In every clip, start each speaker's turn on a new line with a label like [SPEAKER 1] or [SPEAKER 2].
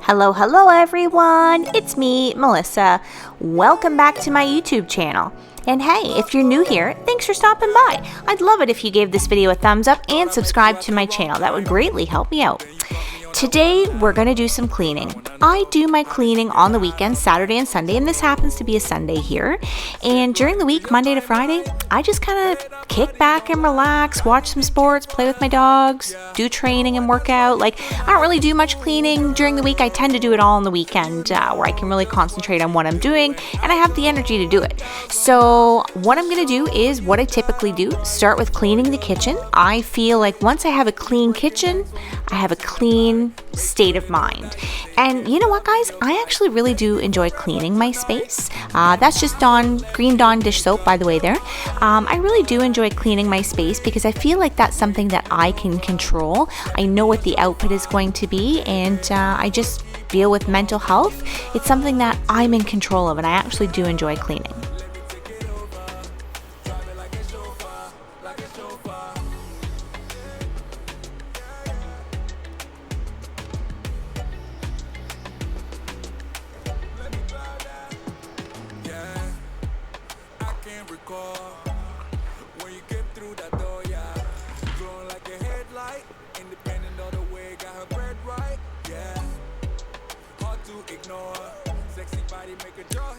[SPEAKER 1] Hello everyone, it's me, Melissa. Welcome back to my YouTube channel. And hey, if you're new here, thanks for stopping by. I'd love it if you gave this video a thumbs up and subscribe to my channel. That would greatly help me out. Today, we're going to do some cleaning. I do my cleaning on the weekends, Saturday and Sunday, and this happens to be a Sunday here. And during the week, Monday to Friday, I just kind of kick back and relax, watch some sports, play with my dogs, do training and workout. Like, I don't really do much cleaning during the week. I tend to do it all on the weekend where I can really concentrate on what I'm doing and I have the energy to do it. So what I'm going to do is what I typically do, start with cleaning the kitchen. I feel like once I have a clean kitchen, I have a clean state of mind. And you know what, guys? I actually really do enjoy cleaning my space. That's just Green Dawn dish soap, by the way there. I really do enjoy cleaning my space because I feel like that's something that I can control. I know what the output is going to be, and I just feel with mental health, it's something that I'm in control of, and I actually do enjoy cleaning.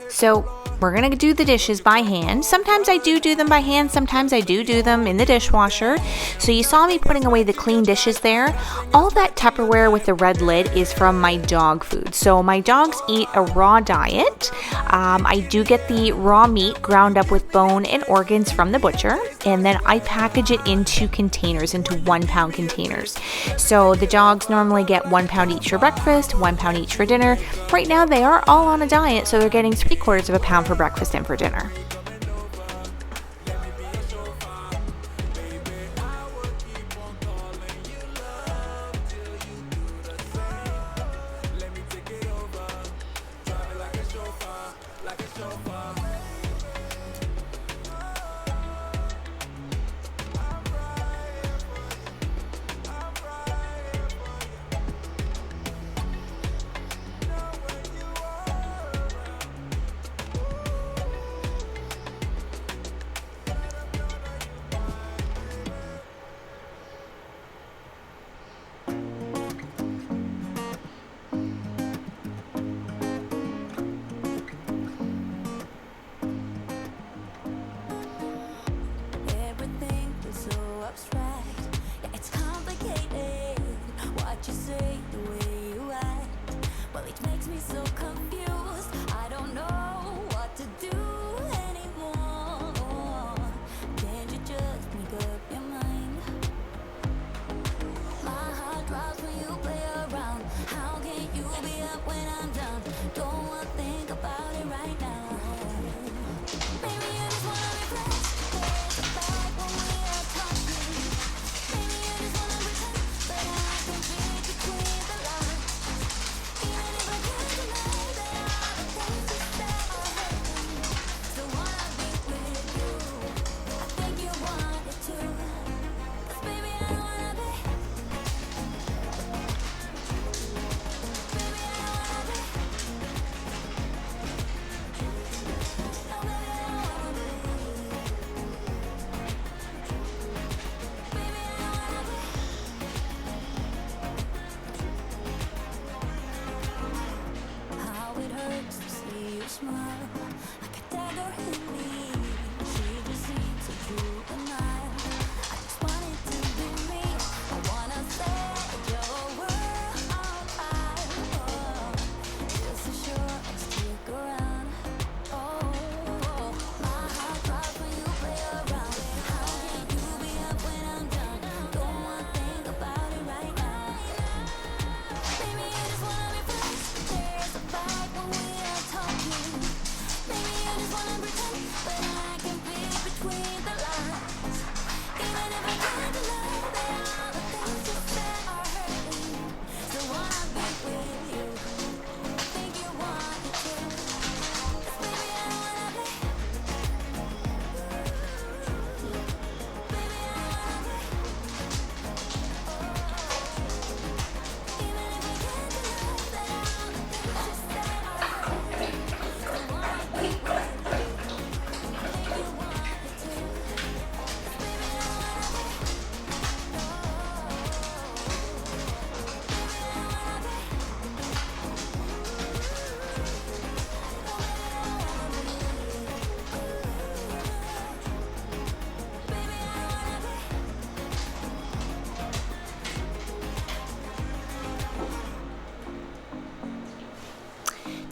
[SPEAKER 1] So we're going to do the dishes by hand. Sometimes I do them by hand. Sometimes I do them in the dishwasher. So you saw me putting away the clean dishes there. All that Tupperware with the red lid is from my dog food. So my dogs eat a raw diet. I do get the raw meat ground up with bone and organs from the butcher. And then I package it into containers, into 1 pound containers. So the dogs normally get 1 pound each for breakfast, 1 pound each for dinner. Right now they are all on a diet, so they're getting 3/4 of a pound for breakfast and for dinner.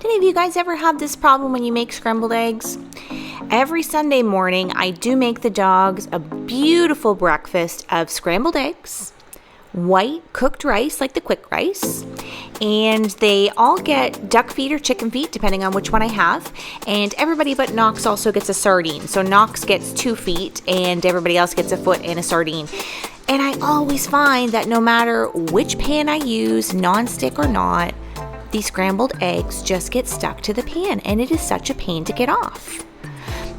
[SPEAKER 1] Any of you guys ever have this problem when you make scrambled eggs? Every Sunday morning, I do make the dogs a beautiful breakfast of scrambled eggs, white cooked rice, like the quick rice, and they all get duck feet or chicken feet, depending on which one I have, and everybody but Knox also gets a sardine. So Knox gets 2 feet, and everybody else gets a foot and a sardine. And I always find that no matter which pan I use, nonstick or not, these scrambled eggs just get stuck to the pan, and it is such a pain to get off.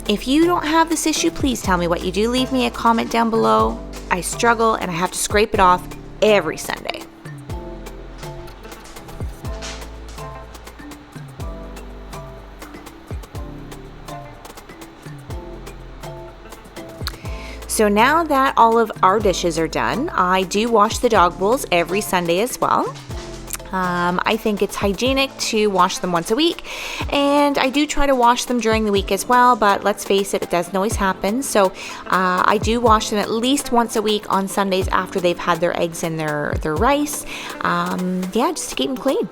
[SPEAKER 1] If you don't have this issue, please tell me what you do. Leave me a comment down below. I struggle and I have to scrape it off every Sunday. So now that all of our dishes are done, I do wash the dog bowls every Sunday as well. I think it's hygienic to wash them once a week, and I do try to wash them during the week as well, but let's face it, it doesn't always happen. So I do wash them at least once a week on Sundays after they've had their eggs and their rice. Yeah, just to keep them clean.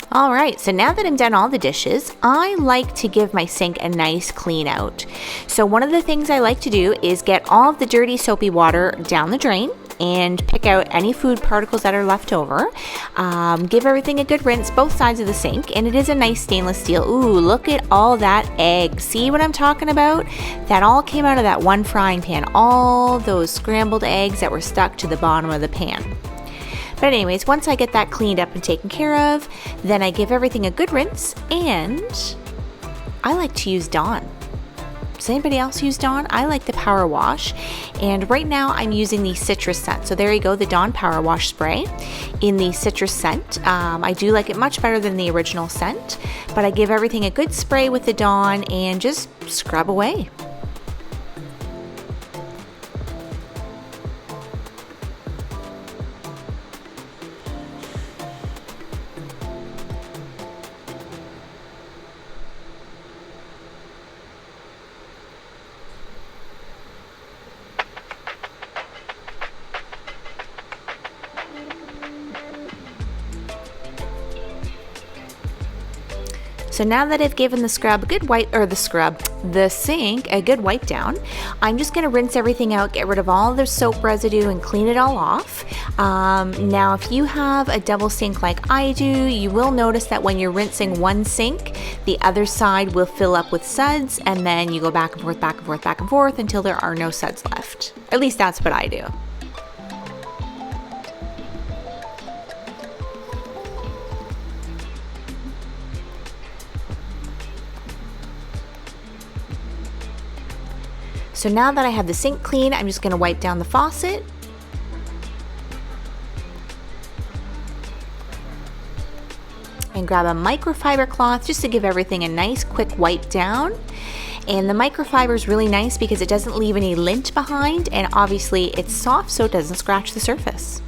[SPEAKER 1] All right, so now that I'm done all the dishes, I like to give my sink a nice clean out. So one of the things I like to do is get all of the dirty soapy water down the drain and pick out any food particles that are left over. Give everything a good rinse, both sides of the sink, and it is a nice stainless steel. Ooh, look at all that egg. See what I'm talking about? That all came out of that one frying pan. All those scrambled eggs that were stuck to the bottom of the pan. But anyways, once I get that cleaned up and taken care of, then I give everything a good rinse, and I like to use Dawn. Does anybody else use Dawn? I like the Power Wash, and right now I'm using the citrus scent. So there you go, the Dawn Power Wash spray in the citrus scent. I do like it much better than the original scent, but I give everything a good spray with the Dawn and just scrub away. So now that I've given the scrub a good wipe, or the sink a good wipe down, I'm just going to rinse everything out, get rid of all the soap residue and clean it all off. Now if you have a double sink like I do, you will notice that when you're rinsing one sink, the other side will fill up with suds, and then you go back and forth, back and forth, back and forth until there are no suds left. At least that's what I do. So now that I have the sink clean, I'm just going to wipe down the faucet. And grab a microfiber cloth just to give everything a nice quick wipe down. And the microfiber is really nice because it doesn't leave any lint behind, and obviously it's soft so it doesn't scratch the surface.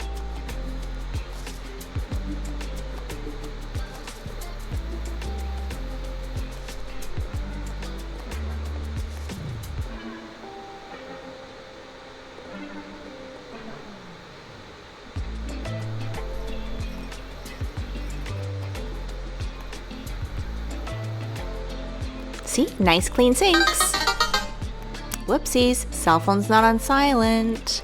[SPEAKER 1] See, nice clean sinks. Whoopsies, cell phone's not on silent.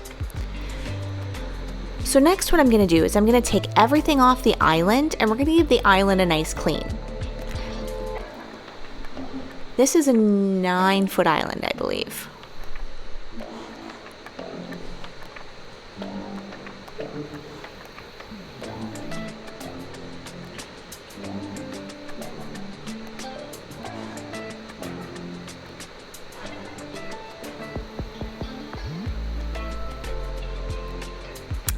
[SPEAKER 1] So next what I'm going to do is I'm going to take everything off the island and we're going to give the island a nice clean. This is a 9-foot island, I believe.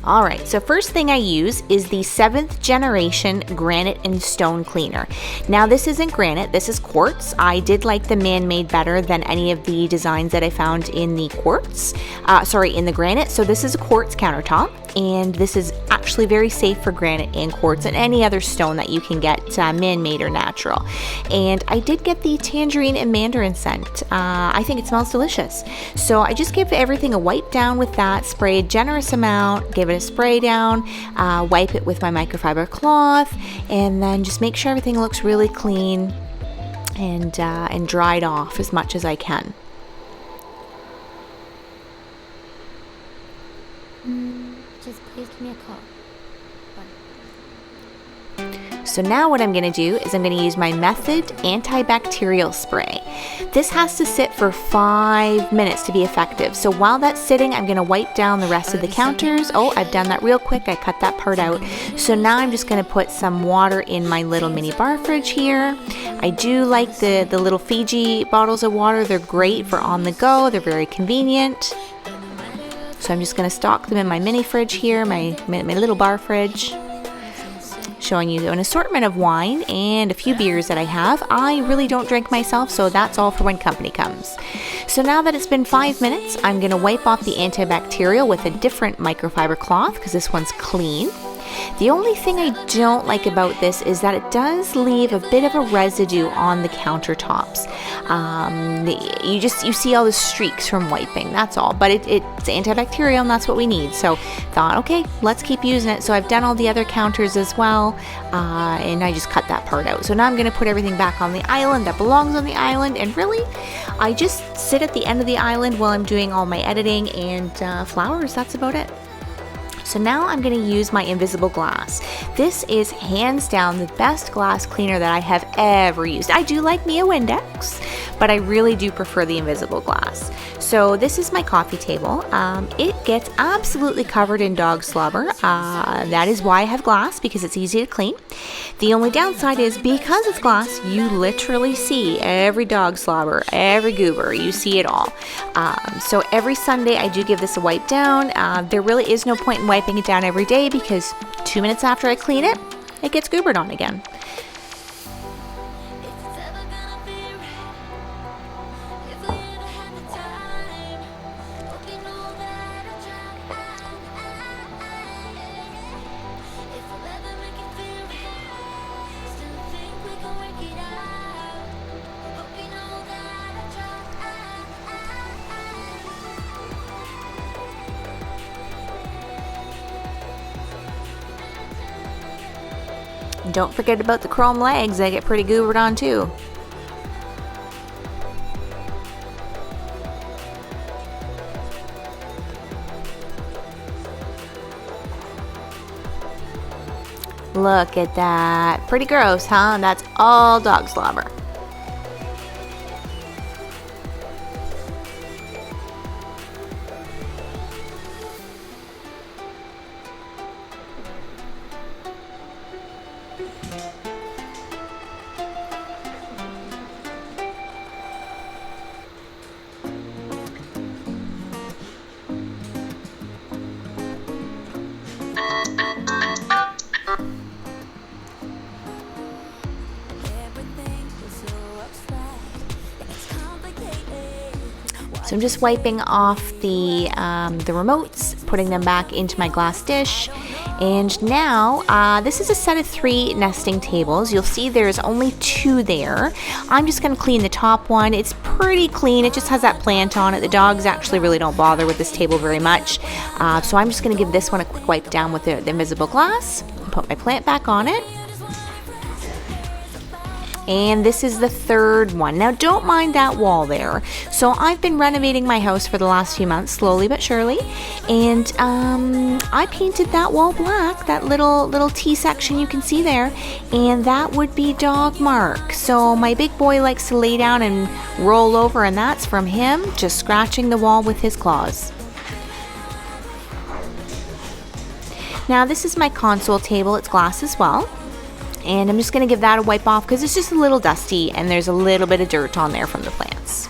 [SPEAKER 1] Alright, so first thing I use is the 7th generation granite and stone cleaner. Now this isn't granite, this is quartz. I did like the man-made better than any of the designs that I found in the quartz, in the granite. So this is a quartz countertop, and this is actually very safe for granite and quartz and any other stone that you can get man-made or natural. And I did get the tangerine and mandarin scent. I think it smells delicious. So I just give everything a wipe down with that, spray a generous amount, give it a spray down, wipe it with my microfiber cloth, and then just make sure everything looks really clean and dried off as much as I can.
[SPEAKER 2] Just please give me a call.
[SPEAKER 1] So now what I'm going to do is I'm going to use my Method Anti-Bacterial spray. This has to sit for 5 minutes to be effective. So while that's sitting, I'm going to wipe down the rest of the counters. Oh, I've done that real quick. I cut that part out. So now I'm just going to put some water in my little mini bar fridge here. I do like the little Fiji bottles of water. They're great for on the go. They're very convenient. So I'm just going to stock them in my mini fridge here, my little bar fridge. Showing you an assortment of wine and a few beers that I have. I really don't drink myself, so that's all for when company comes. So now that it's been 5 minutes, I'm going to wipe off the antibacterial with a different microfiber cloth because this one's clean. The only thing I don't like about this is that it does leave a bit of a residue on the countertops. You see all the streaks from wiping, that's all. But it's antibacterial and that's what we need. So thought, okay, let's keep using it. So I've done all the other counters as well, and I just cut that part out. So now I'm going to put everything back on the island that belongs on the island, and really, I just sit at the end of the island while I'm doing all my editing and flowers. That's about it. So now I'm going to use my invisible glass. This is hands down the best glass cleaner that I have ever used. I do like me a Windex, but I really do prefer the invisible glass. So this is my coffee table. It gets absolutely covered in dog slobber. That is why I have glass, because it's easy to clean. The only downside is because it's glass, you literally see every dog slobber, every goober, you see it all. So every Sunday I do give this a wipe down. There really is no point in wiping it down every day because 2 minutes after I clean it, it gets goobered on again. Don't forget about the chrome legs, they get pretty goobered on too. Look at that. Pretty gross, huh? That's all dog slobber. So I'm just wiping off the remotes, putting them back into my glass dish. And now, this is a set of 3 nesting tables. You'll see there's only 2 there. I'm just going to clean the top one. It's pretty clean. It just has that plant on it. The dogs actually really don't bother with this table very much. So I'm just going to give this one a quick wipe down with the invisible glass. Put my plant back on it. And this is the third one. Now don't mind that wall there. So I've been renovating my house for the last few months, slowly but surely. And I painted that wall black, that little T section you can see there. And that would be dog mark. So my big boy likes to lay down and roll over, and that's from him just scratching the wall with his claws. Now this is my console table. It's glass as well. And I'm just going to give that a wipe off because it's just a little dusty and there's a little bit of dirt on there from the plants.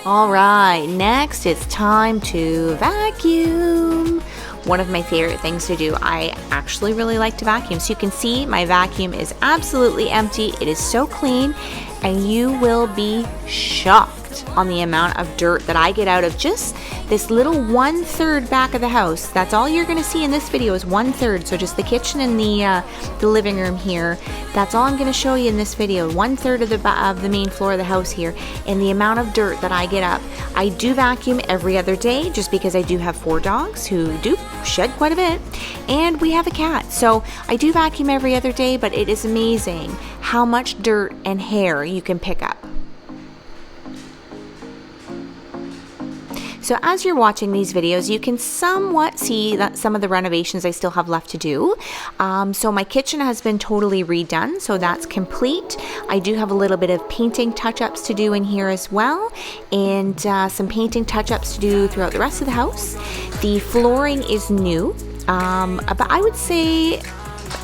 [SPEAKER 1] All right, next it's time to vacuum. One of my favorite things to do. I actually really like to vacuum. So you can see my vacuum is absolutely empty. It is so clean, and you will be shocked on the amount of dirt that I get out of just this little 1/3 back of the house. That's all you're going to see in this video is 1/3. So just the kitchen and the living room here. That's all I'm going to show you in this video. 1/3 of the main floor of the house here, and the amount of dirt that I get up. I do vacuum every other day just because I do have 4 dogs who do shed quite a bit, and we have a cat. So I do vacuum every other day, but it is amazing how much dirt and hair you can pick up. So as you're watching these videos, you can somewhat see that some of the renovations I still have left to do. So my kitchen has been totally redone, so that's complete. I do have a little bit of painting touch-ups to do in here as well, and some painting touch-ups to do throughout the rest of the house. The flooring is new, but I would say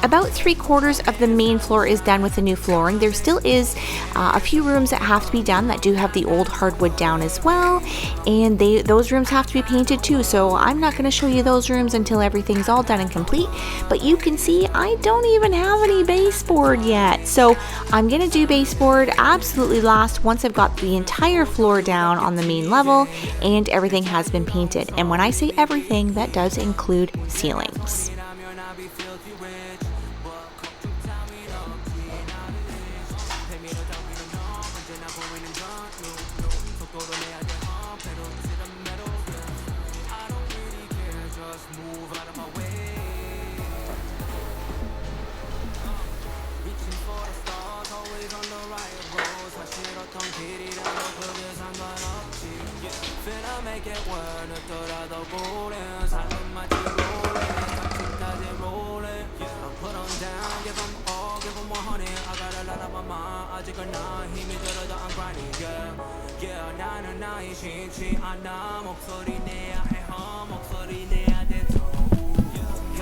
[SPEAKER 1] about 3/4 of the main floor is done with the new flooring. There still is a few rooms that have to be done that do have the old hardwood down as well, and those rooms have to be painted too. So I'm not going to show you those rooms until everything's all done and complete, but you can see I don't even have any baseboard yet. So I'm going to do baseboard absolutely last once I've got the entire floor down on the main level and everything has been painted. And when I say everything, that does include ceilings.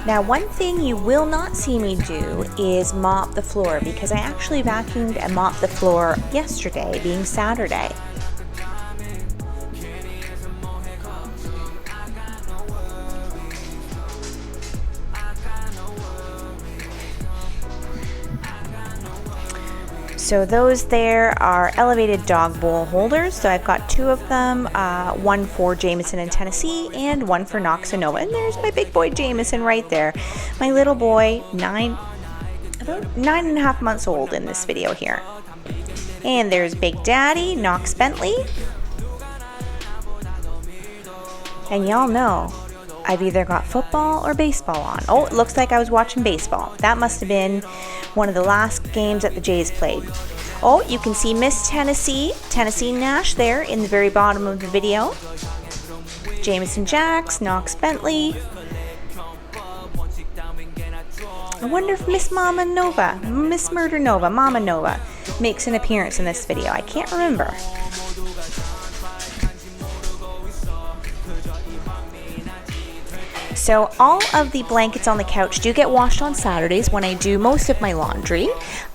[SPEAKER 1] Now, one thing you will not see me do is mop the floor, because I actually vacuumed and mopped the floor yesterday, being Saturday. So those there are elevated dog bowl holders. So I've got 2 of them, one for Jameson in Tennessee and one for Knox and Nova. And there's my big boy Jameson right there. My little boy, about 9.5 months old in this video here. And there's Big Daddy, Knox Bentley. And y'all know I've either got football or baseball on. Oh, it looks like I was watching baseball. That must have been one of the last games that the Jays played. Oh, you can see Miss Tennessee Nash there in the very bottom of the video. Jameson Jacks, Knox Bentley. I wonder if Miss Mama Nova makes an appearance in this video. I can't remember. So all of the blankets on the couch do get washed on Saturdays when I do most of my laundry.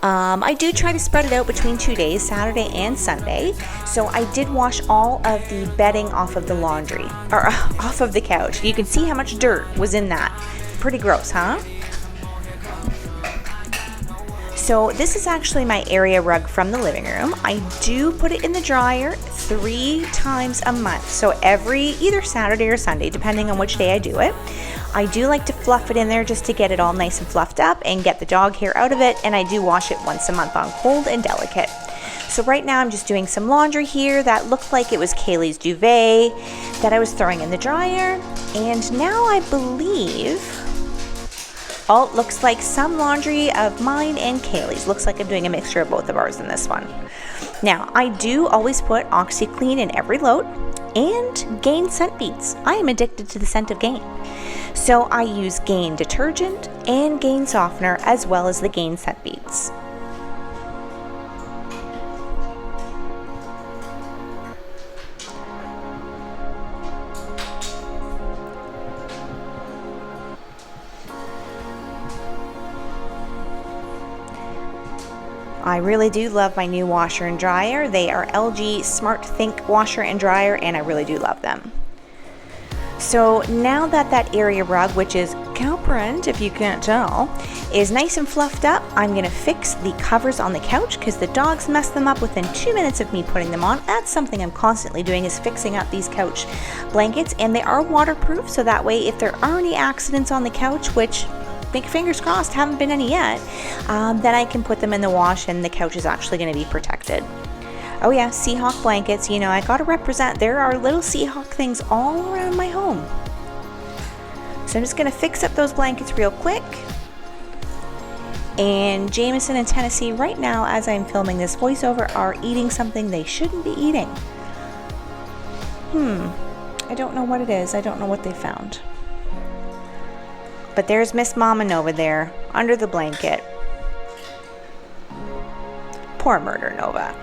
[SPEAKER 1] I do try to spread it out between 2 days, Saturday and Sunday. So I did wash all of the bedding off of the laundry, or off of the couch. You can see how much dirt was in that. Pretty gross, huh? So this is actually my area rug from the living room. I do put it in the dryer 3 times a month. So either Saturday or Sunday, depending on which day I do it. I do like to fluff it in there just to get it all nice and fluffed up and get the dog hair out of it. And I do wash it once a month on Cold and Delicate. So right now I'm just doing some laundry here that looked like it was Kaylee's duvet that I was throwing in the dryer. And now I believe... oh, it looks like some laundry of mine and Kaylee's. Looks like I'm doing a mixture of both of ours in this one. Now, I do always put OxiClean in every load and Gain scent beads. I am addicted to the scent of Gain. So I use Gain detergent and Gain softener as well as the Gain scent beads. I really do love my new washer and dryer. They are LG Smart Think washer and dryer, and I really do love them. So now that area rug, which is cow print if you can't tell, is nice and fluffed up, I'm gonna fix the covers on the couch because the dogs messed them up within 2 minutes of me putting them on. That's something I'm constantly doing, is fixing up these couch blankets, and they are waterproof, so that way if there are any accidents on the couch, which fingers crossed haven't been any yet, then I can put them in the wash and the couch is actually going to be protected. Oh yeah, Seahawk blankets, you know, I gotta represent. There are little Seahawk things all around my home. So I'm just going to fix up those blankets real quick. And Jameson and Tennessee right now, as I'm filming this voiceover, are eating something they shouldn't be eating. I don't know what it is. I don't know what they found. But there's Miss Mama Nova there, under the blanket. Poor Murder Nova.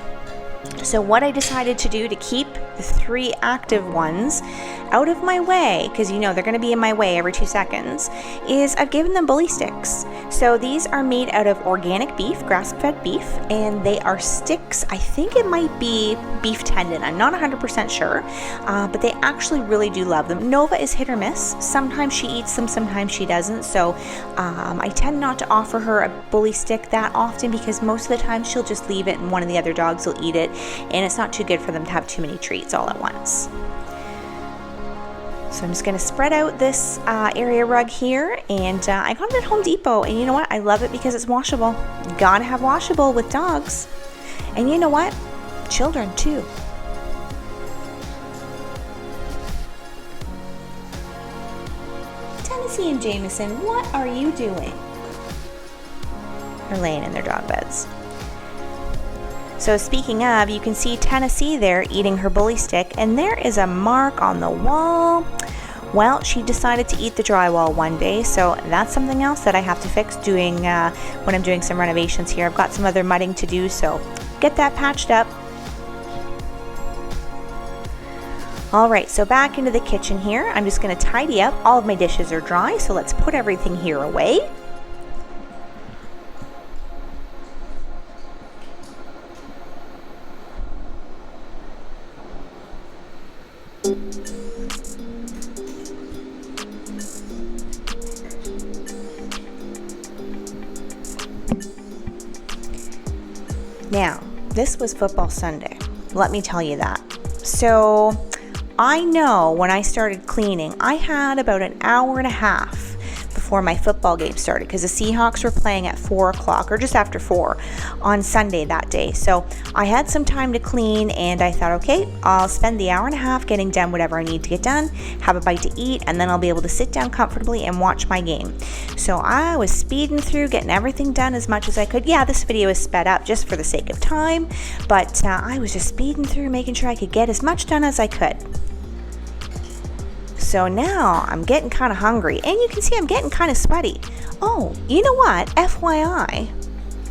[SPEAKER 1] So what I decided to do to keep the 3 active ones out of my way, because you know they're going to be in my way every 2 seconds, is I've given them bully sticks. So these are made out of organic beef, grass-fed beef, and they are sticks. I think it might be beef tendon. I'm not 100% sure, but they actually really do love them. Nova is hit or miss. Sometimes she eats them, sometimes she doesn't. So I tend not to offer her a bully stick that often because most of the time she'll just leave it and one of the other dogs will eat it, and it's not too good for them to have too many treats all at once. So I'm just going to spread out this area rug here, and I got it at Home Depot, and you know what? I love it because it's washable. You gotta have washable with dogs. And you know what? Children too. Tennessee and Jameson, what are you doing? They're laying in their dog beds. So speaking of, you can see Tennessee there eating her bully stick, and there is a mark on the wall. Well, she decided to eat the drywall one day, so that's something else that I have to fix when I'm doing some renovations here. I've got some other mudding to do, so get that patched up. Alright, so back into the kitchen here. I'm just going to tidy up. All of my dishes are dry, so let's put everything here away. Now, this was football Sunday. Let me tell you that. So, I know when I started cleaning, I had about an hour and a half before my football game started because the Seahawks were playing at 4 o'clock or just after 4 on Sunday that day. So I had some time to clean, and I thought, okay, I'll spend the hour and a half getting done whatever I need to get done, have a bite to eat, and then I'll be able to sit down comfortably and watch my game. So I was speeding through, getting everything done as much as I could. Yeah, this video is sped up just for the sake of time, but I was just speeding through, making sure I could get as much done as I could. So now I'm getting kind of hungry, and you can see I'm getting kind of sweaty. Oh, you know what? FYI,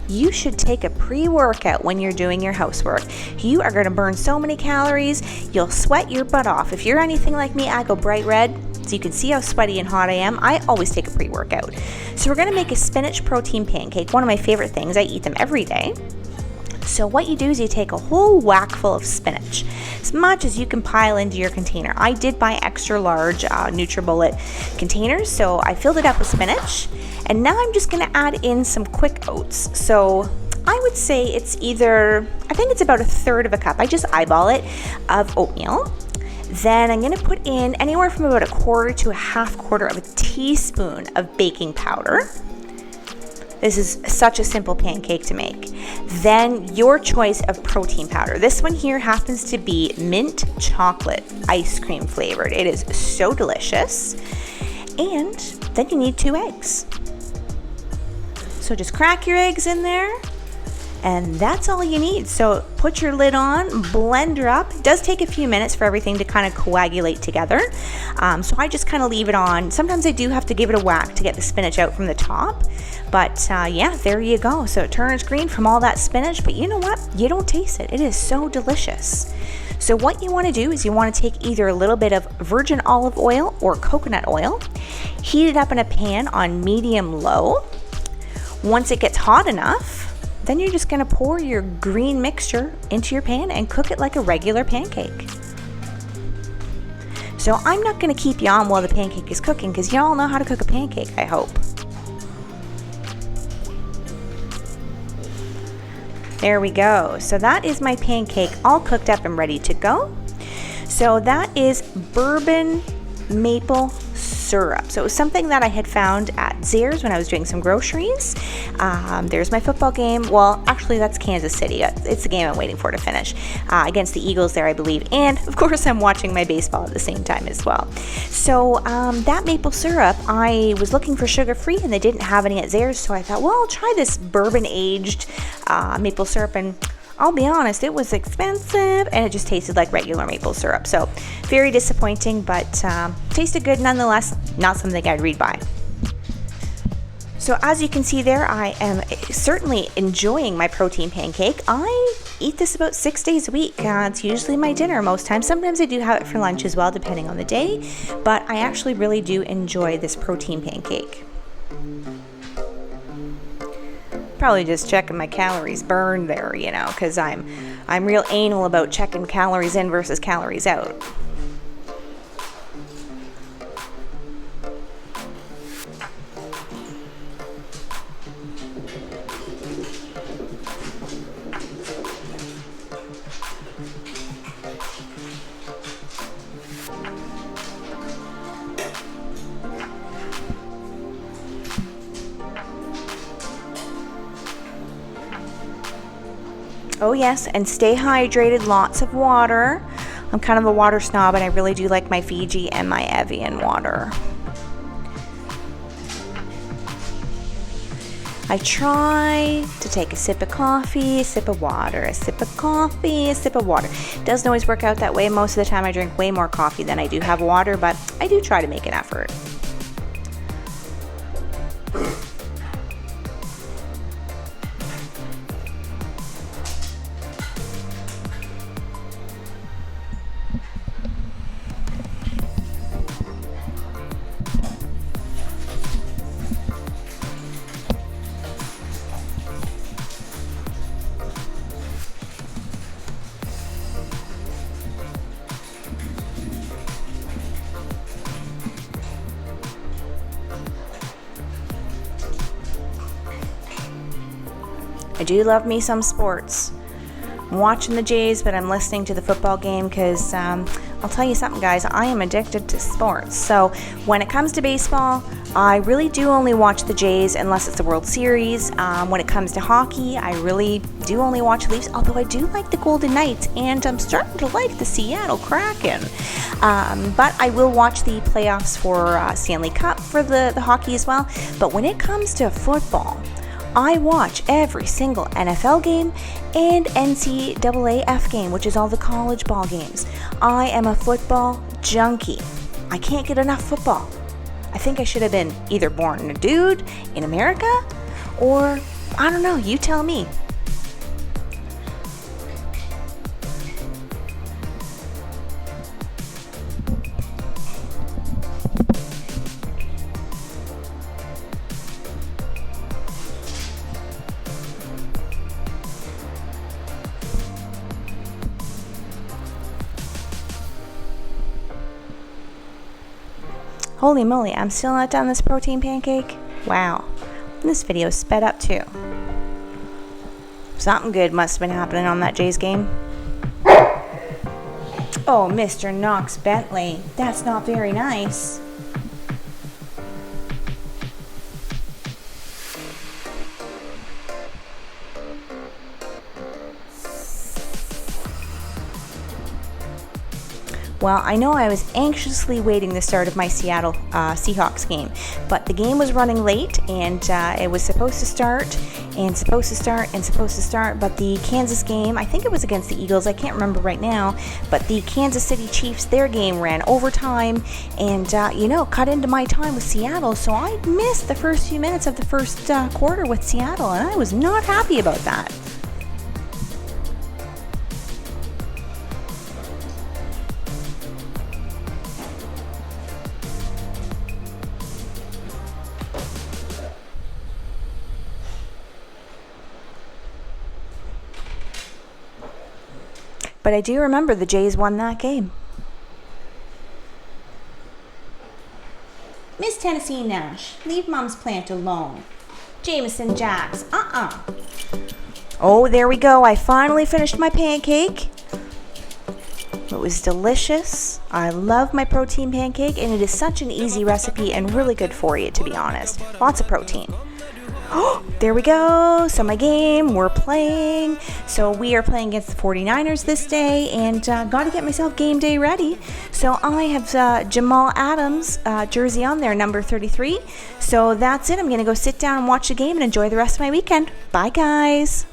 [SPEAKER 1] you should take a pre-workout when you're doing your housework. You are going to burn so many calories, you'll sweat your butt off. If you're anything like me, I go bright red. So you can see how sweaty and hot I am. I always take a pre-workout. So we're gonna make a spinach protein pancake, one of my favorite things. I eat them every day. So what you do is you take a whole whack full of spinach, as much as you can pile into your container. I did buy extra large NutriBullet containers, so I filled it up with spinach. And now I'm just gonna add in some quick oats. So I would say it's I think it's about 1/3 cup, I just eyeball it, of oatmeal. Then I'm gonna put in anywhere from about 1/4 to 1/2 of a teaspoon of baking powder. This is such a simple pancake to make. Then your choice of protein powder. This one here happens to be mint chocolate ice cream flavored. It is so delicious. And then you need 2 eggs. So just crack your eggs in there, and that's all you need. So put your lid on, blend her up. It does take a few minutes for everything to kind of coagulate together. So I just kind of leave it on. Sometimes I do have to give it a whack to get the spinach out from the top. But yeah, there you go. So it turns green from all that spinach, but you know what? You don't taste it. It is so delicious. So what you want to do is you want to take either a little bit of virgin olive oil or coconut oil, heat it up in a pan on medium-low. Once it gets hot enough, then you're just gonna pour your green mixture into your pan and cook it like a regular pancake. So I'm not gonna keep you on while the pancake is cooking because you all know how to cook a pancake, I hope. There we go. So that is my pancake all cooked up and ready to go. So that is bourbon maple syrup. So it was something that I had found at Zehrs when I was doing some groceries. There's my football game. Well, actually that's Kansas City. It's the game I'm waiting for to finish against the Eagles there, I believe. And of course I'm watching my baseball at the same time as well. So that maple syrup, I was looking for sugar-free and they didn't have any at Zehrs. So I thought, well, I'll try this bourbon aged maple syrup, and I'll be honest, it was expensive and it just tasted like regular maple syrup. So very disappointing, but tasted good nonetheless. Not something I'd read by. So as you can see there, I am certainly enjoying my protein pancake. I eat this about 6 days a week. It's usually my dinner most times. Sometimes I do have it for lunch as well, depending on the day. But I actually really do enjoy this protein pancake. Probably just checking my calories burned there, you know, because I'm real anal about checking calories in versus calories out. Oh yes, and stay hydrated, lots of water. I'm kind of a water snob and I really do like my Fiji and my Evian water. I try to take a sip of coffee, a sip of water, a sip of coffee, a sip of water. Doesn't always work out that way. Most of the time I drink way more coffee than I do have water, but I do try to make an effort. I do love me some sports. I'm watching the Jays, but I'm listening to the football game because I'll tell you something, guys, I am addicted to sports. So when it comes to baseball, I really do only watch the Jays unless it's the World Series. When it comes to hockey, I really do only watch the Leafs, although I do like the Golden Knights, and I'm starting to like the Seattle Kraken. But I will watch the playoffs for Stanley Cup for the hockey as well. But when it comes to football, I watch every single NFL game and NCAAF game, which is all the college ball games. I am a football junkie. I can't get enough football. I think I should have been either born a dude in America or, I don't know, you tell me. Holy moly, I'm still not done this protein pancake? Wow. This video is sped up too. Something good must have been happening on that Jays game. Oh, Mr. Knox Bentley, that's not very nice. Well, I know I was anxiously waiting the start of my Seattle Seahawks game, but the game was running late, and it was supposed to start, but the Kansas game, I think it was against the Eagles, I can't remember right now, but the Kansas City Chiefs, their game ran overtime, and, cut into my time with Seattle, so I missed the first few minutes of the first quarter with Seattle, and I was not happy about that. But I do remember the Jays won that game. Miss Tennessee Nash, leave Mom's plant alone. Jameson Jacks, Oh, there we go. I finally finished my pancake. It was delicious. I love my protein pancake, and it is such an easy recipe and really good for you, to be honest. Lots of protein. Oh, there we go. So my game, we're playing. So we are playing against the 49ers this day, and got to get myself game day ready. So I have Jamal Adams jersey on there, number 33. So that's it. I'm going to go sit down and watch the game and enjoy the rest of my weekend. Bye, guys.